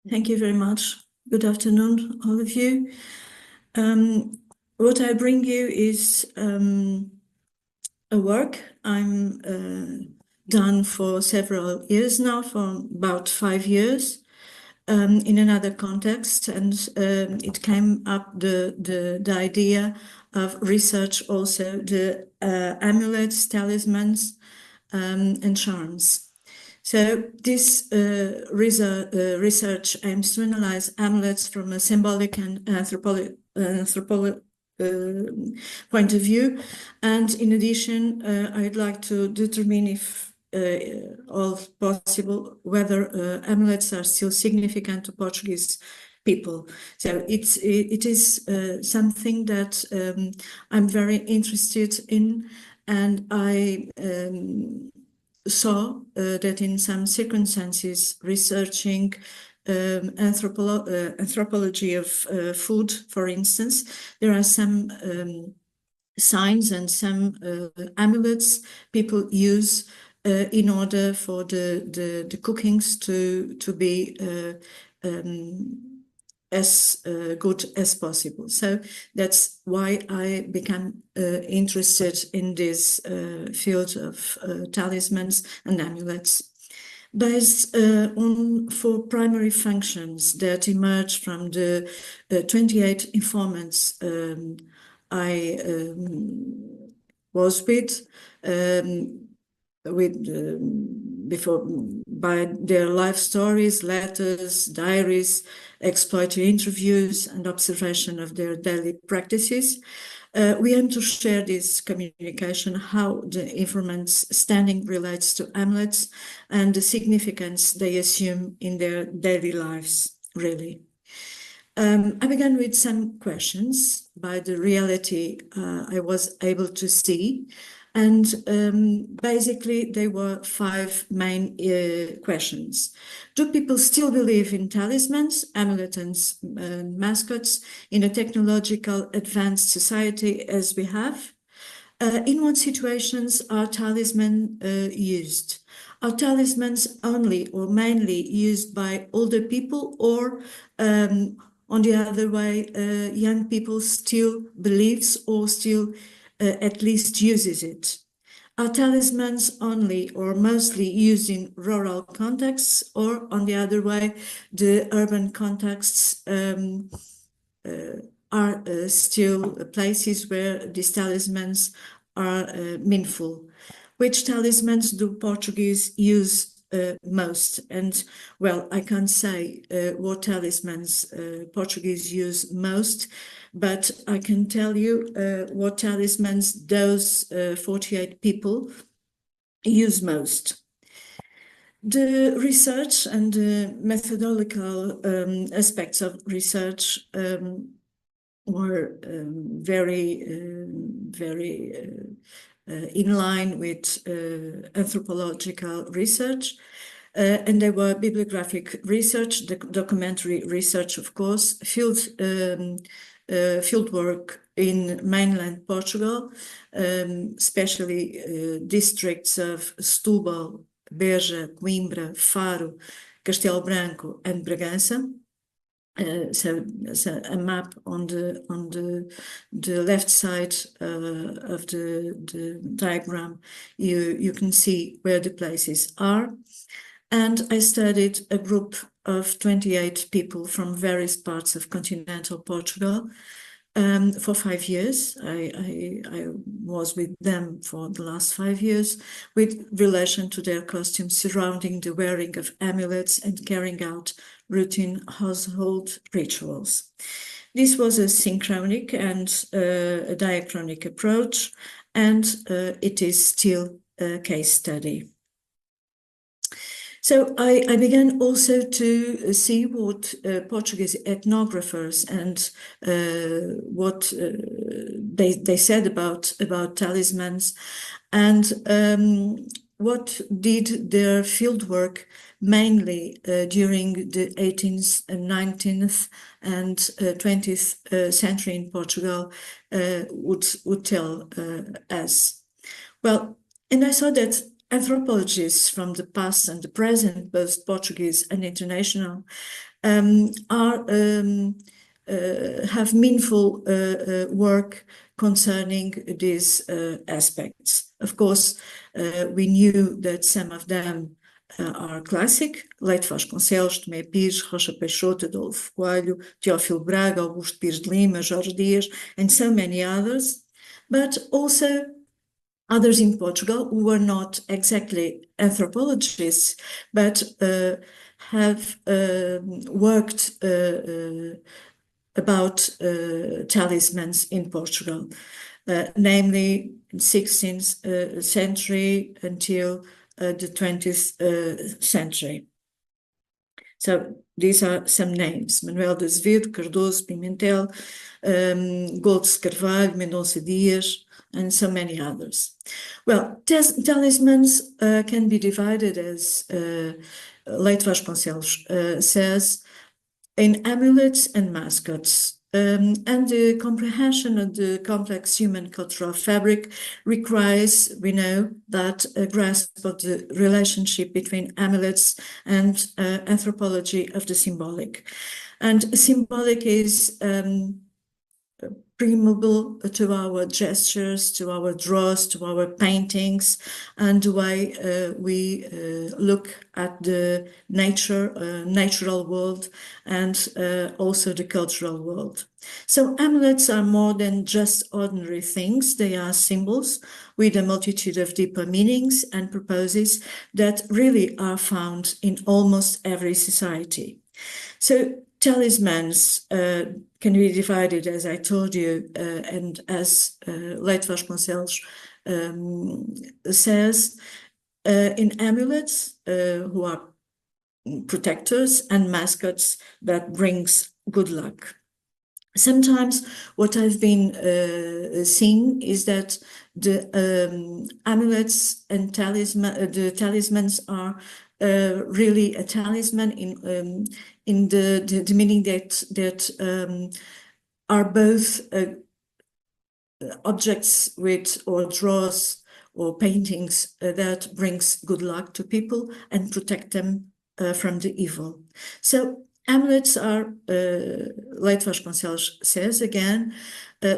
Thank you very much. Good afternoon, all of you. What I bring you is a work I'm done for several years now, for about 5 years, in another context, and it came up the idea of research also the amulets, talismans, and charms. So this research aims to analyze amulets from a symbolic and anthropological point of view. And in addition, I'd like to determine if all possible whether amulets are still significant to Portuguese people. So it is something that I'm very interested in, and I saw that in some circumstances researching anthropology of food, for instance, there are some signs and some amulets people use in order for the cookings to be as good as possible. So that's why I became interested in this field of talismans and amulets, based on 4 primary functions that emerge from the 28 informants I was with before, by their life stories, letters, diaries, exploratory interviews, and observation of their daily practices. We aim to share this communication, how the informant's standing relates to amulets and the significance they assume in their daily lives, really. I began with some questions by the reality I was able to see. And basically, there were 5 main questions. Do people still believe in talismans, amulets, and mascots in a technological advanced society as we have? In what situations are talismans used? Are talismans only or mainly used by older people, or on the other way, young people still believes or still at least uses it? Are talismans only or mostly used in rural contexts, or on the other way, the urban contexts are still places where these talismans are meaningful? Which talismans do Portuguese use most? And well, I can't say what talismans Portuguese use most, but I can tell you what talismans those 48 people use most. The research and the methodological aspects of research were very in line with anthropological research, and there were bibliographic research, documentary research, of course, field work in mainland Portugal, especially districts of Setúbal, Beja, Coimbra, Faro, Castelo Branco, and Bragança. So there's a map on the left side of the diagram. You can see where the places are. And I studied a group of 28 people from various parts of continental Portugal for 5 years. I was with them for the last 5 years with relation to their costumes surrounding the wearing of amulets and carrying out routine household rituals. This was a synchronic and a diachronic approach, and it is still a case study. So I began also to see what Portuguese ethnographers and what they said about talismans, and what did their fieldwork mainly during the 18th and 19th and 20th century in Portugal would tell us. Well, and I saw that anthropologists from the past and the present, both Portuguese and international, have meaningful work concerning these aspects. Of course, we knew that some of them are classic: Leite Vasconcelos, Tomé Pires, Rocha Peixoto, Adolfo Coelho, Teófilo Braga, Augusto Pires de Lima, Jorge Dias, and so many others, but also others in Portugal who were not exactly anthropologists, but have worked about talismans in Portugal, namely in 16th century until the 20th century. So these are some names: Manuel de Azevedo, Cardoso, Pimentel, Goldes Carvalho, Mendonça Dias, and so many others. Well, talismans can be divided, as Leite Vasconcelos says, in amulets and mascots. And the comprehension of the complex human cultural fabric requires, we know, that a grasp of the relationship between amulets and anthropology of the symbolic. And symbolic is permeable to our gestures, to our draws, to our paintings, and the way we look at the natural world, and also the cultural world. So amulets are more than just ordinary things. They are symbols with a multitude of deeper meanings and purposes that really are found in almost every society. So talismans can be divided, as I told you, and as Leite Vasconcelos says, in amulets, who are protectors, and mascots that brings good luck. Sometimes what I've been seeing is that the amulets and the talismans are really a talisman in the meaning that are both objects with, or draws or paintings that brings good luck to people and protect them from the evil. So amulets are, Leite Vasconcelos says again,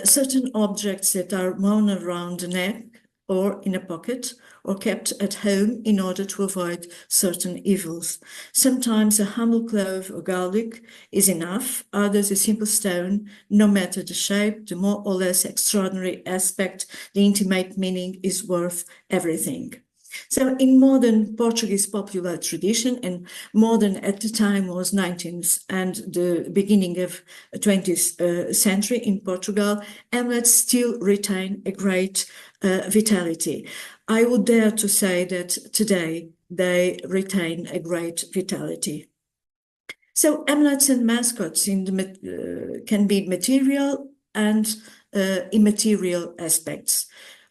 certain objects that are worn around the neck or in a pocket, or kept at home in order to avoid certain evils. Sometimes a humble clove or garlic is enough, others a simple stone. No matter the shape, the more or less extraordinary aspect, the intimate meaning is worth everything. So in modern Portuguese popular tradition, and modern at the time was 19th and the beginning of 20th century in Portugal, amulets still retain a great vitality. I would dare to say that today they retain a great vitality. So amulets and mascots can be material and immaterial aspects.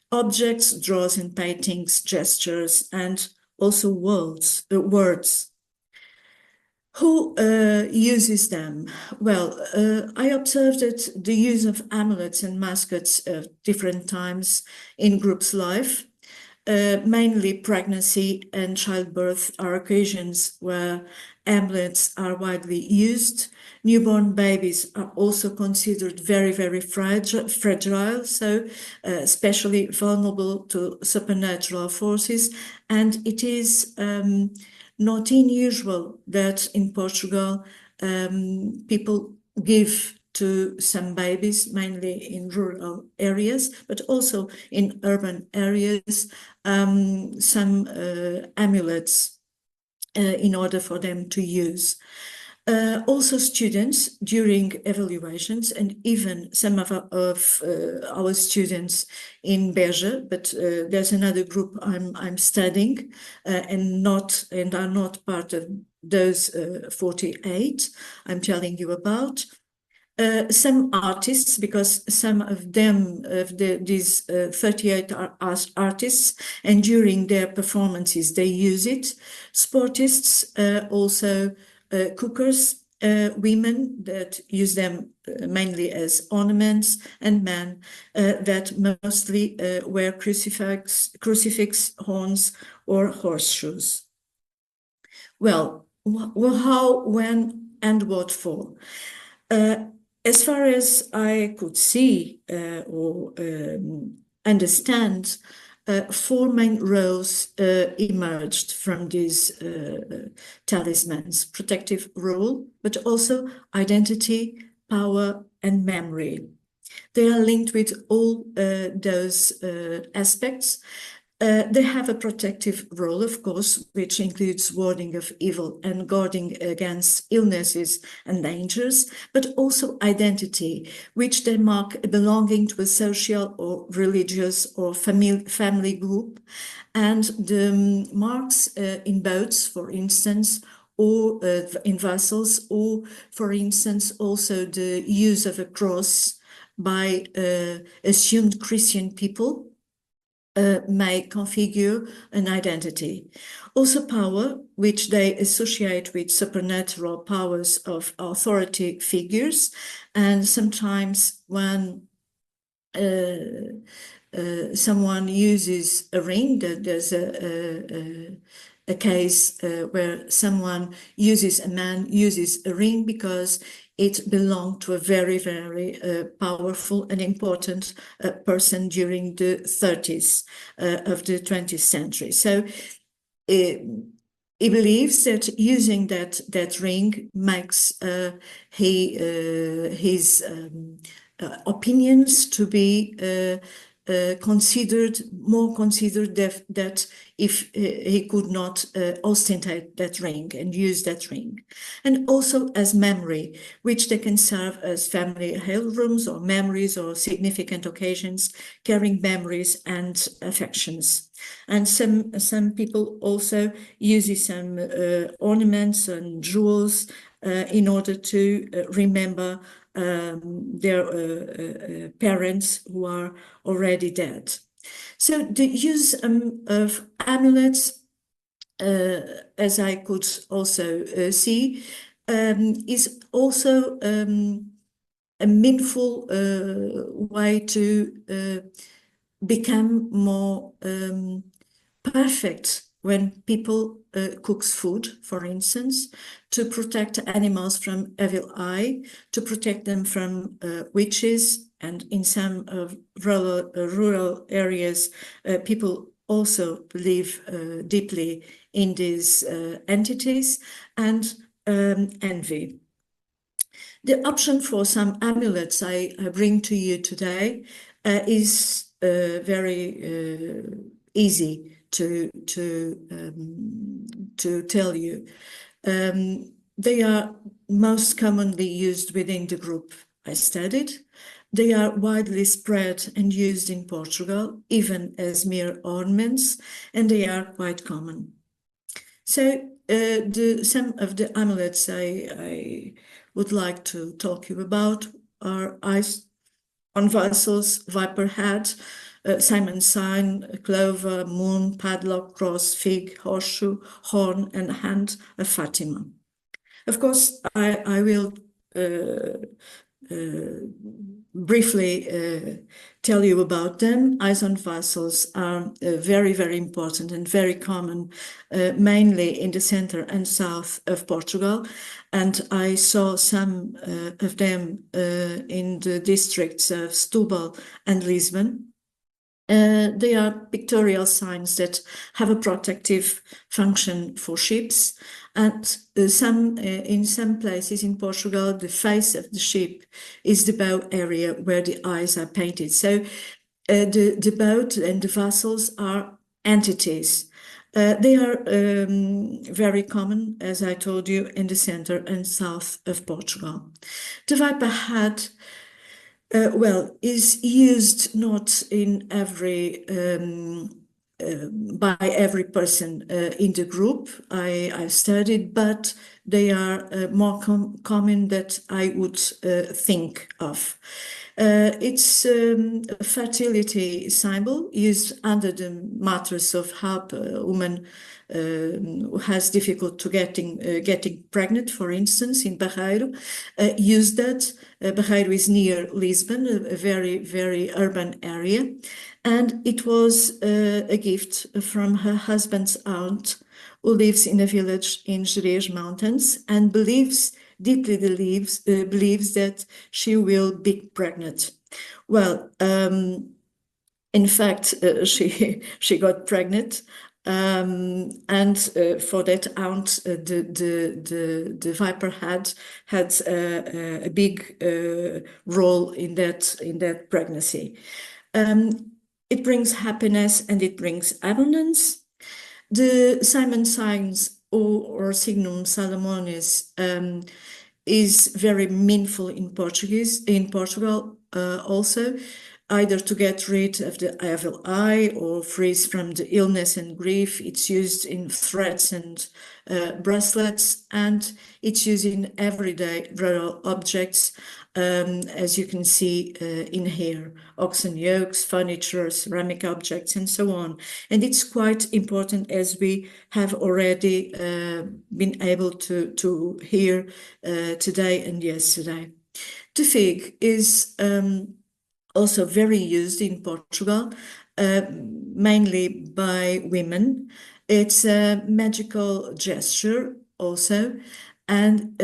Objects, draws and paintings, gestures, and also words. Who uses them? Well, I observed that the use of amulets and mascots at different times in groups' life. Mainly pregnancy and childbirth are occasions where amulets are widely used. Newborn babies are also considered very, very fragile, so especially vulnerable to supernatural forces. And it is not unusual that in Portugal people give to some babies, mainly in rural areas, but also in urban areas, some amulets in order for them to use. Also students during evaluations, and even some of our students in Beja, but there's another group I'm studying and are not part of those 48 I'm telling you about. Some artists, because some of them, these 38 are artists, and during their performances they use it. Sportists, also cookers, women that use them mainly as ornaments, and men that mostly wear crucifix, horns, or horseshoes. Well, how, when, and what for. As far as I could see or understand, four main roles emerged from these talismans: protective role, but also identity, power, and memory. They are linked with all those aspects. They have a protective role, of course, which includes warding of evil and guarding against illnesses and dangers, but also identity, which they mark belonging to a social or religious or family group. And the marks in boats, for instance, or in vessels, or, for instance, also the use of a cross by assumed Christian people, may configure an identity. Also power, which they associate with supernatural powers of authority figures, and sometimes when someone uses a ring, there's a case where a man uses a ring because it belonged to a very, very powerful and important person during the 30s of the 20th century. So he believes that using that ring makes his opinions to be more considered that if he could not ostentate that ring and use that ring. And also as memory, which they can serve as family heirlooms or memories or significant occasions, carrying memories and affections. And some people also use some ornaments and jewels in order to remember their parents who are already dead. So the use of amulets, as I could also see, is also a meaningful way to become more perfect when people cooks food, for instance, to protect animals from evil eye, to protect them from witches, and in some rural areas, people also believe deeply in these entities, and envy. The option for some amulets I bring to you today is very easy to tell you. They are most commonly used within the group I studied. They are widely spread and used in Portugal, even as mere ornaments, and they are quite common. So some of the amulets I would like to talk you about are eyes on vessels, viper head, Simon's sign, clover, moon, padlock, cross, fig, horseshoe, horn, and hand of Fatima. Of course, I will briefly tell you about them. Eyes on vessels are very, very important and very common, mainly in the center and south of Portugal. And I saw some of them in the districts of Setúbal and Lisbon. They are pictorial signs that have a protective function for ships, and in some places in Portugal, the face of the ship is the bow area where the eyes are painted. So the boat and the vessels are entities. They are very common, as I told you, in the center and south of Portugal. The viper head is used not in every by every person in the group I studied, but they are more common that I would think of. It's a fertility symbol used under the mattress of help a woman who has difficulty to getting pregnant, for instance, in Barreiro, used that. Barreiro is near Lisbon, a very, very urban area, and it was a gift from her husband's aunt, who lives in a village in Jerez Mountains and believes deeply believes that she will be pregnant. Well, in fact, she got pregnant, and for that aunt, the viper had a big role in that pregnancy. It brings happiness and it brings abundance. The Simon signs or signum Salomonis is very meaningful in Portugal also, either to get rid of the evil eye or freeze from the illness and grief. It's used in threads and bracelets, and it's used in everyday rural objects, as you can see in here, oxen yokes, furniture, ceramic objects, and so on. And it's quite important, as we have already been able to hear today and yesterday. The fig is also very used in Portugal, mainly by women. It's a magical gesture also, and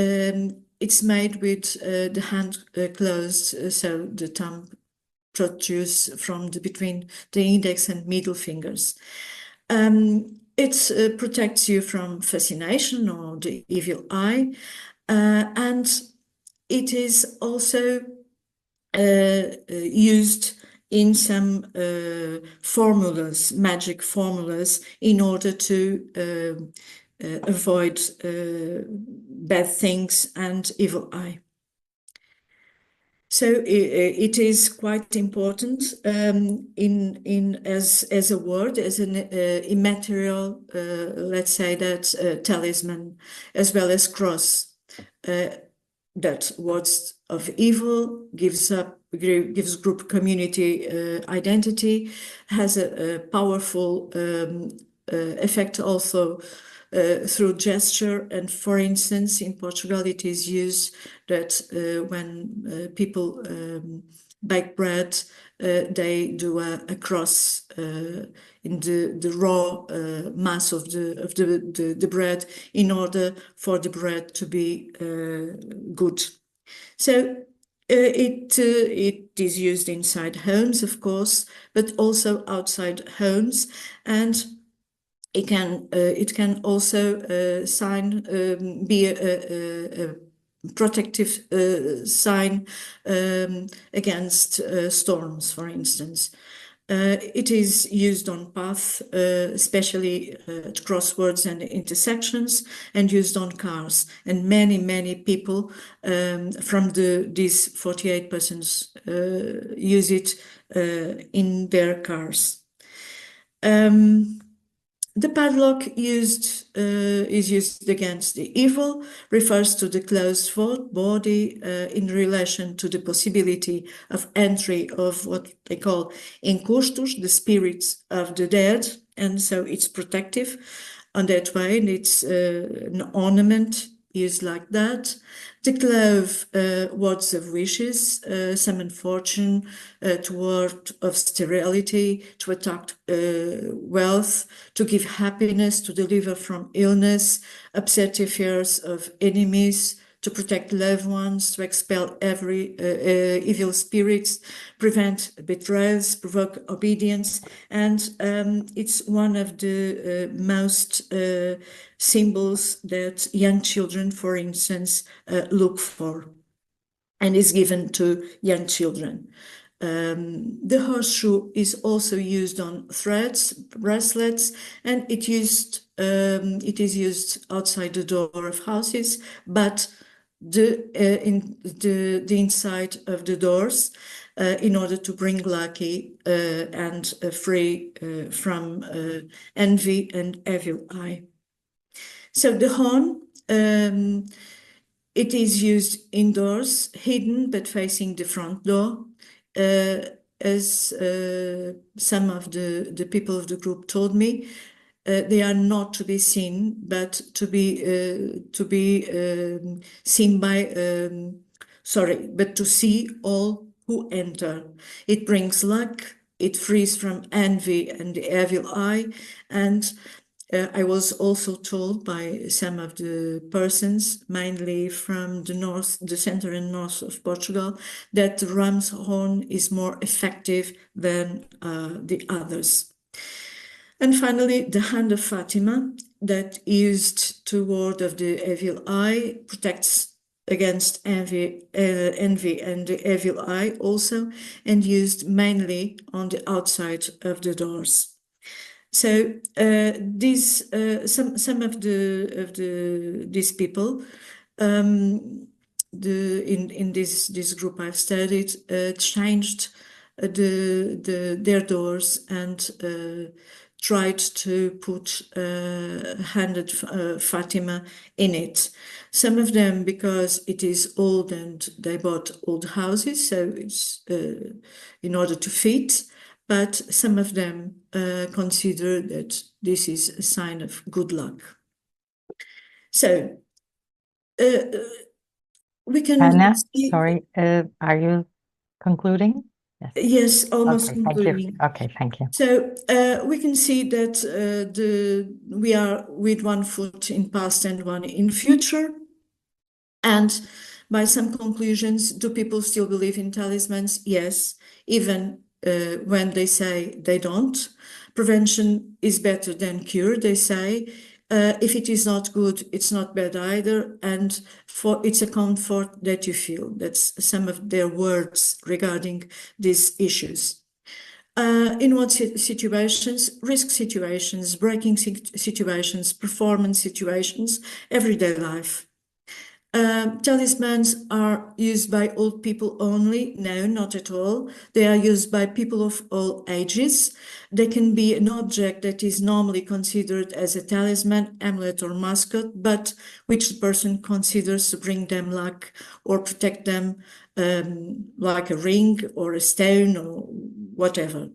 it's made with the hand closed, so the thumb protrudes from between the index and middle fingers. It protects you from fascination or the evil eye, and it is also used in some formulas, magic formulas, in order to avoid bad things and evil eye. So it is quite important as a word, as an immaterial, let's say that, talisman, as well as cross. That words of evil gives group community identity, has a powerful effect also through gesture. And for instance, in Portugal, it is used that when people bake bread, they do a cross in the raw mass of the bread, in order for the bread to be good. So it is used inside homes, of course, but also outside homes, and it can also be a protective sign against storms, for instance. It is used on paths, especially at crossroads and intersections, and used on cars. And many people from these 48 persons use it in their cars. The padlock is used against the evil, refers to the closed body in relation to the possibility of entry of what they call encostos, the spirits of the dead, and so it's protective on that way, and it's an ornament used like that. The glove, words of wishes, summon fortune, to ward of sterility, to attract wealth, to give happiness, to deliver from illness, upset affairs of enemies, to protect loved ones, to expel every evil spirits, prevent betrayals, provoke obedience. And it's one of the most symbols that young children, for instance, look for, and is given to young children. The horseshoe is also used on threads, bracelets, and it is used outside the door of houses, but in the inside of the doors, in order to bring lucky and free from envy and evil eye. So the horn, it is used indoors, hidden but facing the front door, as some of the people of the group told me. They are not to be seen, but to be seen by, but to see all who enter. It brings luck, it frees from envy and the evil eye, and I was also told by some of the persons, mainly from the north, the center and north of Portugal, that the ram's horn is more effective than the others. And finally, the hand of Fatima, that used to ward of the evil eye, protects against envy and the evil eye also, and used mainly on the outside of the doors. So these some of these people in this group I've studied changed their doors and tried to put handed Fatima in it. Some of them because it is old and they bought old houses, so it's in order to fit. But some of them consider that this is a sign of good luck. So we can Anna, see, sorry, are you concluding? Yes, almost Okay, concluding. Okay, thank you. So we can see that we are with one foot in past and one in future. And by some conclusions, do people still believe in talismans? Yes, even when they say they don't. Prevention is better than cure, they say. If it is not good, it's not bad either. And it's a comfort that you feel. That's some of their words regarding these issues. In what situations? Risk situations, breaking situations, performance situations, everyday life. Talismans are used by old people only? No, not at all. They are used by people of all ages. They can be an object that is normally considered as a talisman, amulet or mascot, but which the person considers to bring them luck or protect them, like a ring or a stone or whatever.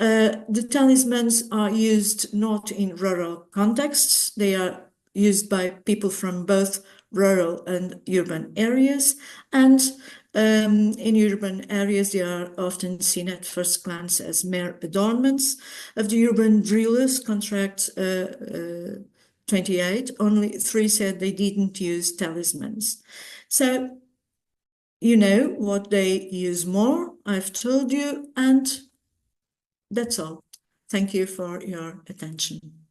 The talismans are used not in rural contexts. They are used by people from both rural and urban areas, and in urban areas they are often seen at first glance as mere adornments. Of the urban drillers, contract 28, only 3 said they didn't use talismans. So you know what they use more, I've told you, and that's all. Thank you for your attention.